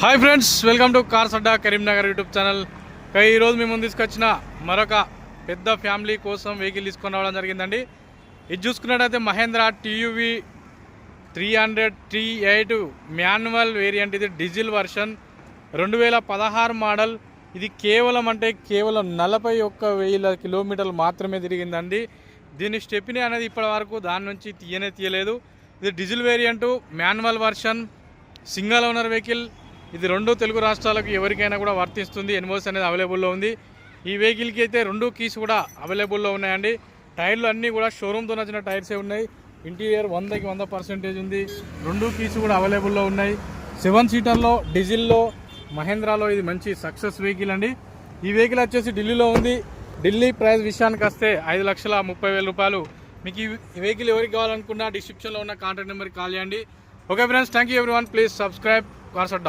Hi friends, welcome to cars Adda Karimnagar YouTube channel. ఈరోజు మేము ముందు తీసుకొచ్చిన మరొక పెద్ద ఫ్యామిలీ కోసం వెహికల్ తీసుకొని రావడం జరిగిందండి. ఇది చూసుకున్నట్టయితే Mahindra TUV 300 T8 manual variant. ఇది డీజిల్ వర్షన్ 2016 మోడల్. ఇది కేవలం 41,000 కిలోమీటర్లు మాత్రమే తిరిగిందండి. దీని స్టెప్నీ అనేది ఇప్పటి వరకు దాని నుంచి తీయలేదు. ఇది diesel variant, manual version, single owner vehicle. ఇది 2 తెలుగు రాష్ట్రాలకు ఎవరికైనా కూడా వర్తిస్తుంది. ఎన్ఓసి అనేది అవైలబుల్లో ఉంది. ఈ వెహికల్కి అయితే 2 కీస్ కూడా అవైలబుల్లో ఉన్నాయండి. టైర్లు అన్నీ కూడా షోరూమ్తో నచ్చిన టైర్సే ఉన్నాయి. ఇంటీరియర్ 100కి 100% ఉంది. 2 కీస్ కూడా అవైలబుల్లో ఉన్నాయి. 7 సీటర్లో డీజిల్లో మహేంద్రాలో ఇది మంచి సక్సెస్ వెహికల్ అండి. ఈ వెహికల్ వచ్చేసి ఢిల్లీలో ఉంది. ఢిల్లీ ప్రైస్ విషయానికి వస్తే 5,30,000 రూపాయలు. మీకు ఈ వెహికల్ ఎవరికి కావాలనుకున్నా డిస్క్రిప్షన్లో ఉన్న కాంటాక్ట్ నెంబర్కి కాల్ చేయండి. Okay friends, thank you everyone. Please subscribe cars Adda.